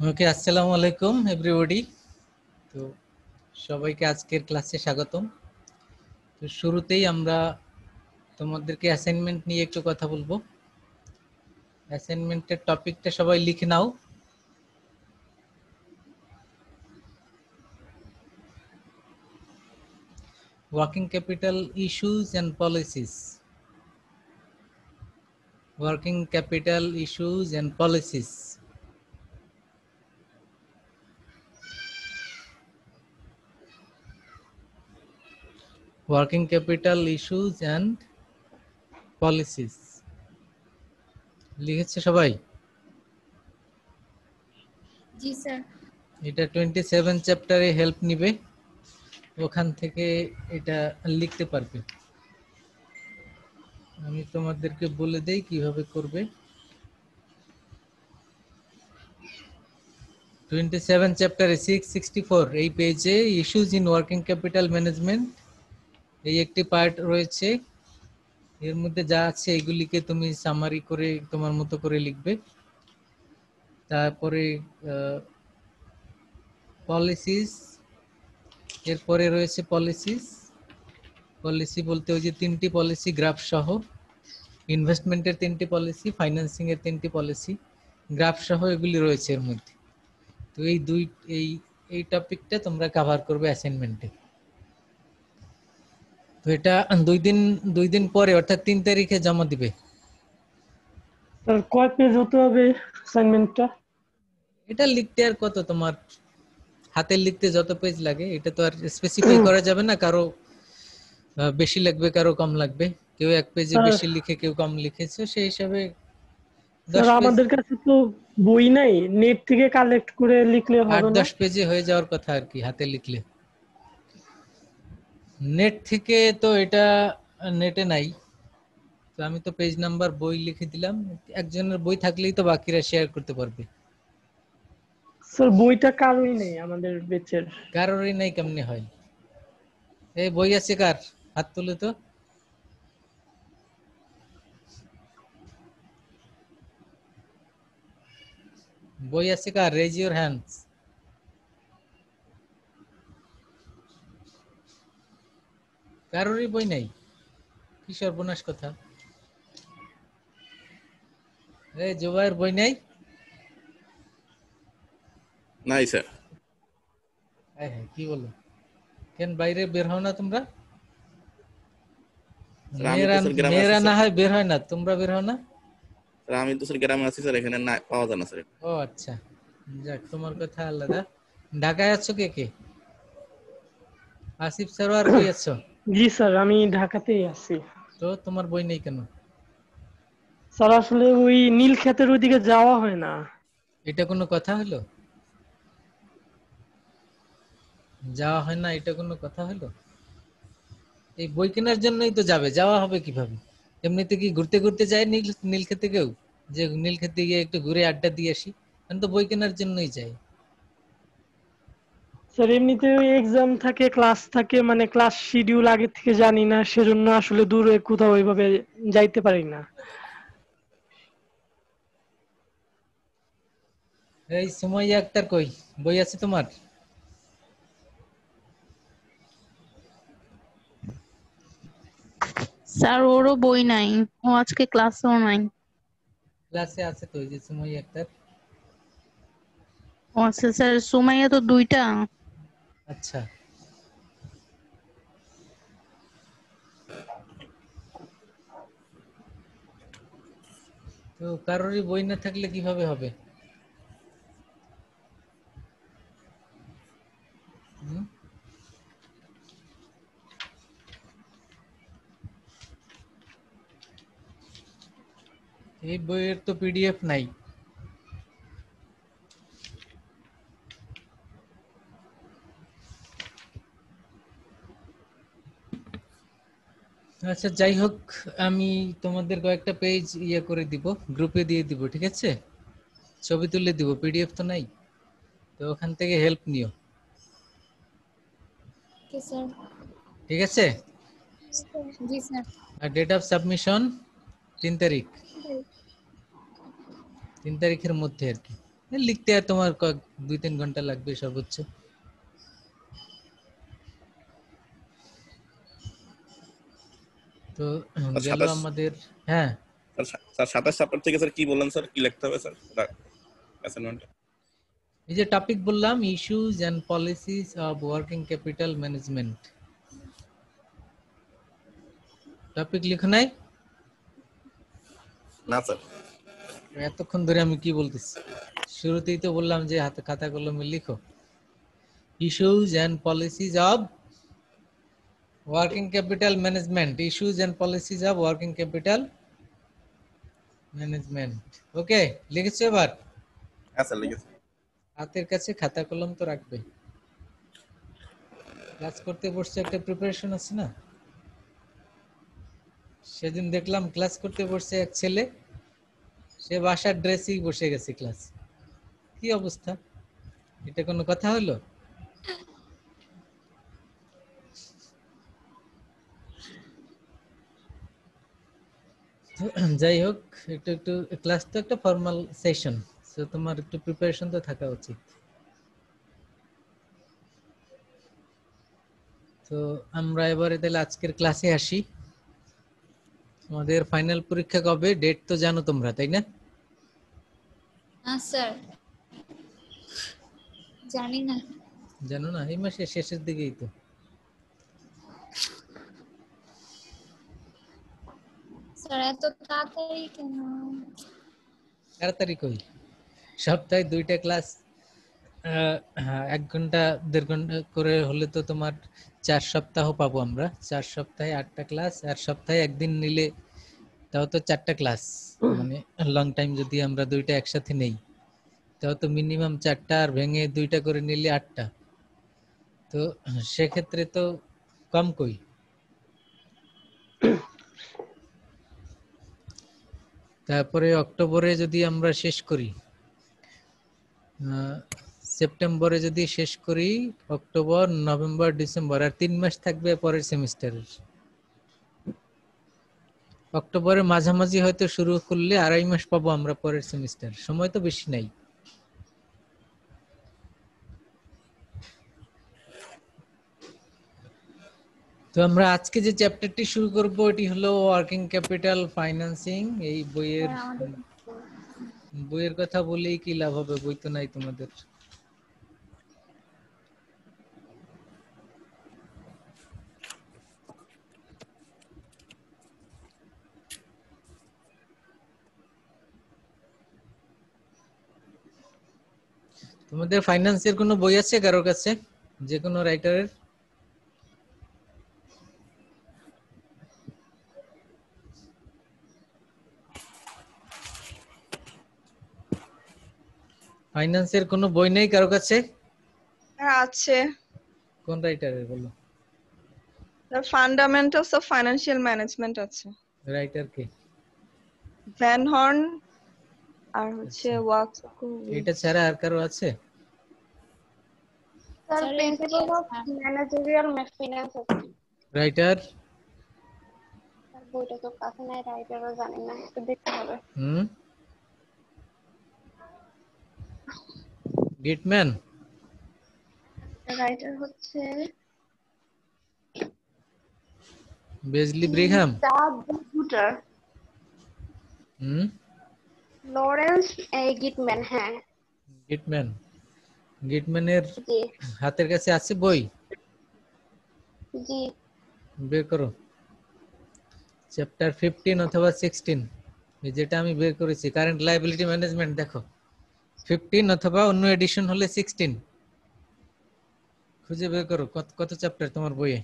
ওকে, আসসালামু আলাইকুম এভরিবডি। তো সবাইকে আজকের ক্লাসে স্বাগতম। তো শুরুতেই আমরা তোমাদেরকে অ্যাসাইনমেন্ট নিয়ে একটু কথা বলবো। অ্যাসাইনমেন্টের টপিকটা সবাই লিখে নাও। Working capital issues and policies. Working capital issues and policies. Working capital issues and policies লিখেছে সবাই? জি স্যার। এটা 27 চ্যাপ্টারে হেল্প নিবে, ওখান থেকে এটা লিখতে পারবে। আমি তোমাদেরকে বলে দেই কিভাবে করবে। 27 চ্যাপ্টারে 664 এই পেজে issues in working capital management এই একটি পার্ট রয়েছে। এর মধ্যে যা আছে এগুলিকে তুমি সামারি করে তোমার মতো করে লিখবে। তারপরে পলিসিস, এরপরে রয়েছে পলিসিস। পলিসি বলতে ওই যে তিনটি পলিসি গ্রাফ সহ, ইনভেস্টমেন্টের তিনটি পলিসি, ফাইন্যান্সিং এর তিনটি পলিসি, গ্রাফ সহ এগুলি রয়েছে এর মধ্যে। তো এই টপিকটা তোমরা কভার করবে অ্যাসাইনমেন্টে। তো এটা দুই দিন পরে অর্থাৎ 3 তারিখে জমা দিবে। স্যার কয় পেজ হতে হবে অ্যাসাইনমেন্টটা? এটা লিখতে আর কত, তোমার হাতে লিখতে যত পেজ লাগে, এটা তো আর স্পেসিফাই করা যাবে না, কারো বেশি লাগবে কারো কম লাগবে, কেউ এক পেজে বেশি লিখে কেউ কম লিখেছে, সেই হিসাবে 10 পেজ। আমাদের কাছে তো বই নাই, নেট থেকে কালেক্ট করে লিখলে হবে না? 8-10 পেজে হয়ে যাওয়ার কথা আর কি হাতে লিখলে। নেট থেকে তো এটা নেটে নাই, তো আমি তো পেজ নাম্বার বই লিখে দিলাম। একজনের বই থাকলেই তো বাকিরা শেয়ার করতে পারবে। স্যার বইটা কারোই নেই আমাদের বেচের। কারোরই নাই, কেমনে হয়? এই বই আছে কার? হাত তুলে তো। বই আছে কার? Raise your hands. কারোরই বই নাই? কি সর্বনাশ কথা! এই জুবাইর বই নাই? নাই স্যার। হ্যাঁ, কি বলো? কেন বাইরে বের হও না তোমরা? মেয়েরা না হয় বের হয় না, তোমরা বের হও না? আমি তো স্যার গ্রামে আছি স্যার, এখানে না পাওয়া যায় না স্যার। ও আচ্ছা, যাক, তোমার কথা আলাদা। ঢাকায় আছো কে কে? আসিফ সরোয়ার, কই আছো? জি স্যার, আমি ঢাকাতেই আছি। তো তোমার বই নেই কেন? স্যার আসলে ওই নীলক্ষেতের ওইদিকে যাওয়া হয় না। এটা কোনো কথা হলো? যাওয়া হয় না, এটা কোনো কথা হলো? এই বই কেনার জন্যই তো যাবে, যাওয়া হবে কিভাবে? এমনিতে কি ঘুরতে ঘুরতে যায় নীলক্ষেতে কেউ, যে নীলক্ষেতে গিয়ে একটু ঘুরে আড্ডা দিয়ে আসি? আমি তো বই কেনার জন্যই যাই। স্যার এমনিতে এক্সাম থাকে, ক্লাস থাকে, মানে ক্লাস শিডিউল আগে থেকে জানি না, সেজন্য আসলে দূরে কোথাও ওইভাবে যাইতে পারি না। এই সুমাইয়া আক্তার কই? বই আছে তোমার? স্যার ওরও বই নাই, ও আজকে ক্লাসেও নাই। ক্লাসে আছে তো, ওই যে সুমাইয়া আক্তার। ও আচ্ছা স্যার, সুমাইয়া তো দুইটা। আচ্ছা, তো কারোরই বই না থাকলে কিভাবে হবে? এই বইয়ের তো পিডিএফ নাই। আচ্ছা, যাই হোক, আমি তোমাদের কয়েকটা পেজ ইয়ে করে দিব, গ্রুপে দিয়ে দিব, ঠিক আছে? ছবি তুলে দিব, পিডিএফ তো নাই, তো ওখান থেকে হেল্প নিও, ঠিক আছে? জি স্যার। আর ডেট অফ সাবমিশন 3 তারিখ, 3 তারিখের মধ্যে আর কি। লিখতে আর তোমার 2-3 ঘন্টা লাগবে সর্বোচ্চ। তো স্যার গেল 27 আমাদের, হ্যাঁ স্যার 27 চ্যাপ্টার থেকে স্যার কি বললেন স্যার, কি লিখতে হবে স্যার অ্যাসাইনমেন্ট? এই যে টপিক বললাম, issues and policies of working capital management. Topic লিখো নাই? না স্যার। এতক্ষণ ধরে আমি কি বলতেছি? শুরুতেই তো বললাম যে হাতে খাতা কলমে লিখো। Issues and policies of working capital management, issues and policies of working capital management. Okay, লিখেছো এবার? হ্যাঁ স্যার লিখেছি। হাতের কাছে খাতা কলম তো রাখবে। ক্লাস করতে বসছে, একটা প্রিপারেশন আছে না? সেদিন দেখলাম ক্লাস করতে বসছে এক ছেলে, সে বাসার ড্রেসেই বসে গেছে ক্লাস। কি অবস্থা? এটা কোনো কথা হলো? যাই হোক, একটু একটু ক্লাস তো একটা ফর্মাল সেশন, তো তোমার একটু প্রিপারেশন তো থাকা উচিত। তো আমরা এবারে তাহলে আজকের ক্লাসে আসি। আমাদের ফাইনাল পরীক্ষা কবে, ডেট তো জানো তোমরা, তাই না? না স্যার, জানি না। জানো না? এই মাসের শেষের দিকেই তো। স্যার এত তাড়াতাড়ি কেন? তাড়াতাড়ি কই, সপ্তাহে 2টা ক্লাস, 1 ঘন্টা 1.5 ঘন্টা করে হলে তো তোমার 4 সপ্তাহ পাবো আমরা। 4 সপ্তাহে 8টা ক্লাস, আর সপ্তাহে একদিন নিলে তাও তো 4টা ক্লাস। মানে লং টাইম যদি আমরা 2টা একসাথে নেই, তাও তো মিনিমাম 4টা, আর ভেঙে 2টা করে নিলে 8টা। তো সেক্ষেত্রে তো কম কই। তারপরে অক্টোবরে যদি আমরা শেষ করি, সেপ্টেম্বরে যদি শেষ করি, অক্টোবর নভেম্বর ডিসেম্বর, আর 3 মাস থাকবে পরের সেমিস্টারের। অক্টোবরের মাঝামাঝি হয়তো শুরু করলে 2.5 মাস পাবো আমরা পরের সেমিস্টার, সময় তো বেশি নাই। তো আমরা আজকে যে চ্যাপ্টারটি শুরু করব, এটি হলো ওয়ার্কিং ক্যাপিটাল ফাইন্যান্সিং। এই বইয়ের স্যার আমাদের বইয়ের কথা বলেই কি লাভ হবে, বই তো নাই তোমাদের। তোমাদের ফাইন্যান্সের কোনো বই আছে কারোর কাছে, যে কোনো রাইটারের? ফাইন্যান্সের কোনো বই নেই কারো কাছে? হ্যাঁ আছে। কোন রাইটারের বলো? The Fundamentals of Financial Management আছে। রাইটার কে? ভ্যান হর্ন আর হচ্ছে আচ্ছা। ওয়াক্স। এটা ছাড়া আর কারো আছে? Sir sir principal of sir managerial finance আছে। রাইটার? স্যার বইটা তো কাছে নাই, রাইটারও জানি না, একটু দেখতে হবে। গিটম্যান? রাইটার হচ্ছে বেজলি ব্রিঘাম? চার্লস গুটার, হুম, লরেন্স গিটম্যান। হ্যাঁ গিটম্যান। গিটম্যানের জি হাতের কাছে আছে বই? জি। বের করো, চ্যাপ্টার 15 অথবা 16, এই যেটা আমি বের করেছি, কারেন্ট লায়াবিলিটি ম্যানেজমেন্ট। দেখো 15 অথবা অন্য এডিশন হলে 16, খুঁজে বের করো কত কত চ্যাপ্টার তোমার বইয়ে।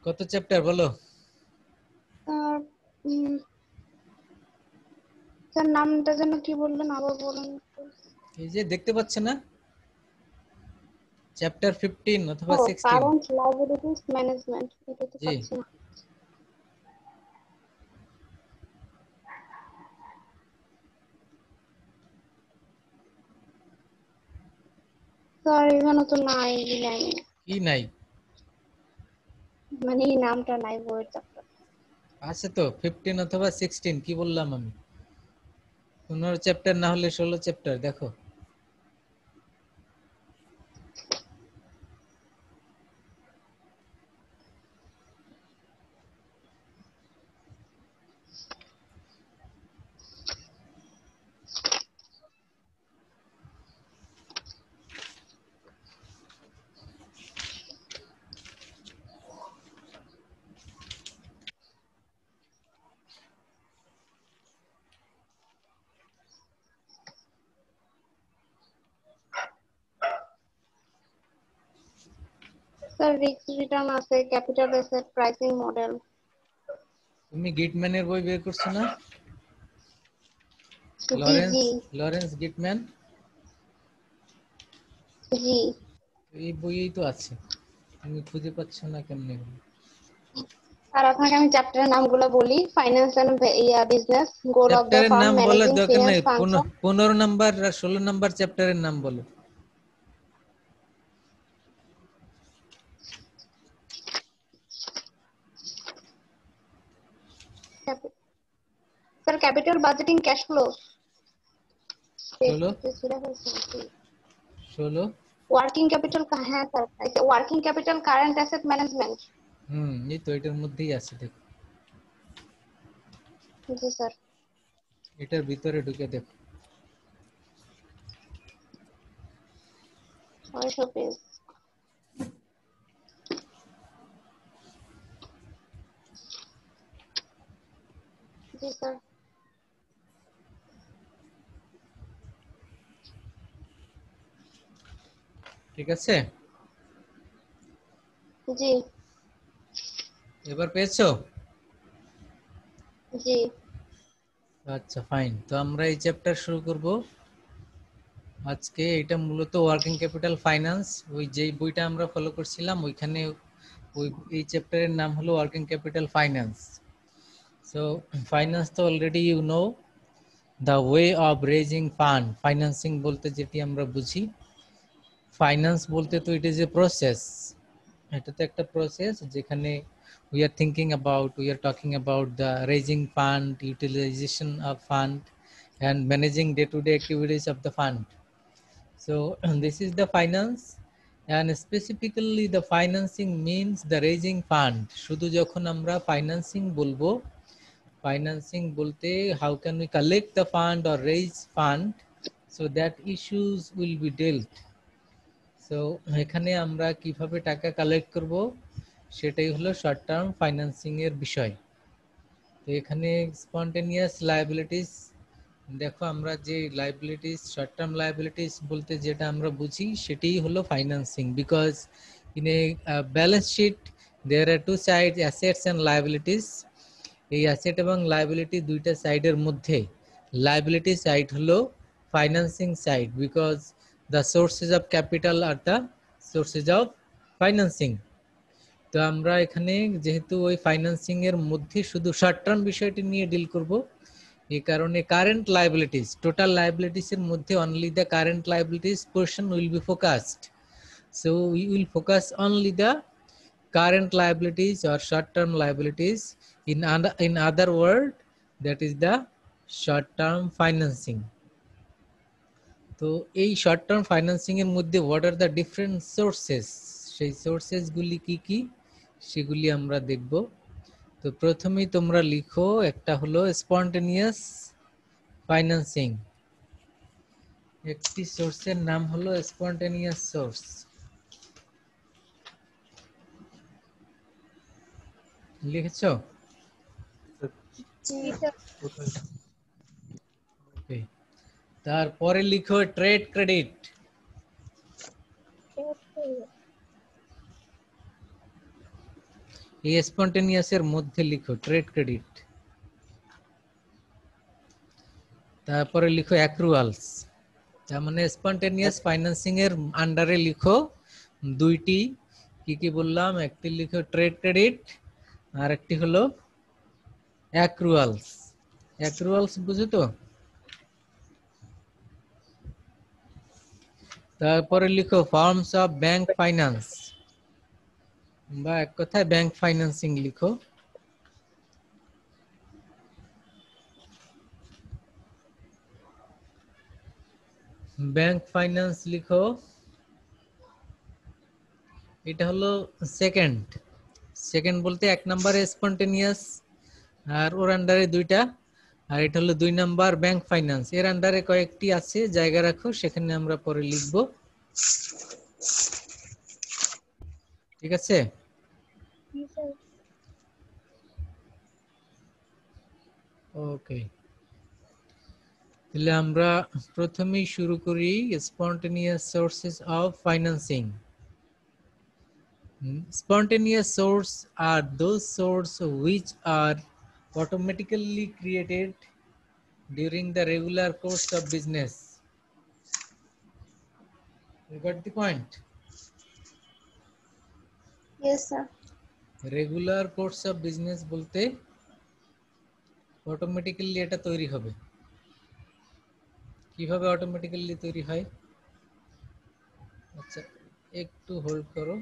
কত চ্যাপ্টার বলো? স্যার স্যার নামটা যেন কি বললেন, আবার বলুন। এই যে দেখতে পাচ্ছ না, চ্যাপ্টার 15 অথবা ও 16। কারেন্ট লায়াবিলিটিস ম্যানেজমেন্ট, এটা তো জি, পাচ্ছি না। স্যার এখানে তো নাই নাই কি নাই? মানে এই নামটা নাই বইয়ের চ্যাপ্টার। আছে তো 15 অথবা 16, কি বললাম আমি? 15 চ্যাপ্টার না হলে 16 চ্যাপ্টার, দেখো। স্যার রিস্ক রিটার্ন আছে, ক্যাপিটাল অ্যাসেট প্রাইসিং মডেল। তুমি গিটম্যানের বই বের করছো না? জি লরেন্স জি লরেন্স গিটম্যান, জি। এই বইয়েই তো আছে, তুমি খুঁজে পাচ্ছ না কেমনে? আর আপনাকে আমি চ্যাপ্টারের নামগুলো বলি। Finance and business, goal of the চ্যাপ্টারের ফার্ম, নাম বলার ম্যানেজিং দরকার ফিনান্স নাই, ফাংশন। 15 নাম্বার আর 16 নাম্বার চ্যাপ্টারের নাম বলো। Sir capital budgeting cash flow. 16 16 working capital, হ্যাঁ sir, working capital, current asset management. এই তো এটার মধ্যেই আছে, দেখো জি স্যার। এটার ভিতরে ঢুকে দেখো। 600 পেজ। জি স্যার। ঠিক আছে, জি এবার পেয়েছো? জি আচ্ছা ফাইন, তো আমরা এই চ্যাপ্টার শুরু করব আজকে। এটা মূলত ওয়ার্কিং ক্যাপিটাল ফাইন্যান্স, ওই যেই বইটা আমরা ফলো করছিলাম ওইখানে ওই এই চ্যাপ্টারের নাম হলো working capital finance. So finance তো already you know, the way of raising fund. Financing বলতে যেটি আমরা বুঝি, ফাইন্যান্স বলতে তো ইট ইজ এ প্রসেস। এটা তো একটা প্রসেস যেখানে we are thinking about, we are talking about the raising fund, utilization of fund, and managing day-to-day activities of the fund. So this is the finance, and specifically the financing means the raising fund. শুধু যখন আমরা financing বলবো, financing বলতে how can we collect the fund or raise fund, so that issues will be dealt. So এখানে আমরা কিভাবে টাকা collect করব সেটাই হলো শর্ট টার্ম ফাইন্যান্সিং এর বিষয়। তো এখানে স্পন্টেনিয়াস লায়াবিলিটিস, দেখো আমরা যে লায়াবিলিটিস, শর্ট টার্ম লায়াবিলিটিস বলতে যেটা আমরা বুঝি সেটাই হলো financing. Because in a balance sheet there are two side, assets and liabilities. এই অ্যাসেট এবং লায়াবিলিটি দুইটা সাইডের মধ্যে লায়াবিলিটি সাইড হলো financing side, because the sources of capital are the sources of financing. তো আমরা এখানে যেহেতু ওই ফাইন্যান্সিং এর মধ্যে শুধু শর্ট টার্ম বিষয়টি নিয়ে ডিল করব, এই কারণে কারেন্ট লায়াবিলিটিস, টোটাল লায়াবিলিটিস এর মধ্যে only the current liabilities portion will be focused. So we will focus only the current liabilities or short term liabilities, in other word that is the short term financing. তো এই short term financing এর মধ্যে what are the different sources, সেই sources গুলি কি কি সেগুলি আমরা দেখব। তো প্রথমেই তোমরা লিখো, একটা হলো স্পন্টেনিয়াস ফাইন্যান্সিং, একটি সোর্সের নাম হলো স্পন্টেনিয়াস সোর্স। লিখেছো? ওকে, তারপরে লিখো ট্রেড ক্রেডিট। এই স্পন্টেনিয়াস এর মধ্যে লিখো ট্রেড ক্রেডিট। তারপরে লিখো অ্যাক্রুয়ালস। তার মানে স্পন্টেনিয়াস ফাইন্যান্সিং এর আন্ডারে লিখো দুইটি, কি কি বললাম, একটি লিখো ট্রেড ক্রেডিট আর একটি হলো অ্যাক্রুয়ালস। অ্যাক্রুয়ালস বুঝো তো? তারপরে লিখো ফর্মস অফ ব্যাংক ফাইন্যান্স, বা এক কথায় ব্যাংক ফাইন্যান্সিং লিখো। ব্যাংক ফাইন্যান্স লিখো, এটা হলো সেকেন্ড। সেকেন্ড বলতে এক নম্বরে স্পন্টেনিয়াস আর ওর আন্ডারে দুইটা, আর এটা হলো 2 নাম্বার ব্যাংক ফাইন্যান্স। এর আন্ডারে কয়েকটি আছে, জায়গা রাখো, সেখানে আমরা পরে লিখব। ঠিক আছে? ওকে, তাহলে আমরা প্রথমেই শুরু করি spontaneous sources of financing. Spontaneous sources are those sources which are automatically created during the regular course of business. You got the point? Yes, sir. Regular course of business বলতে অটোমেটিক্যালি এটা তৈরি হবে। কিভাবে অটোমেটিক্যালি তৈরি হয়? আচ্ছা, একটু hold করো।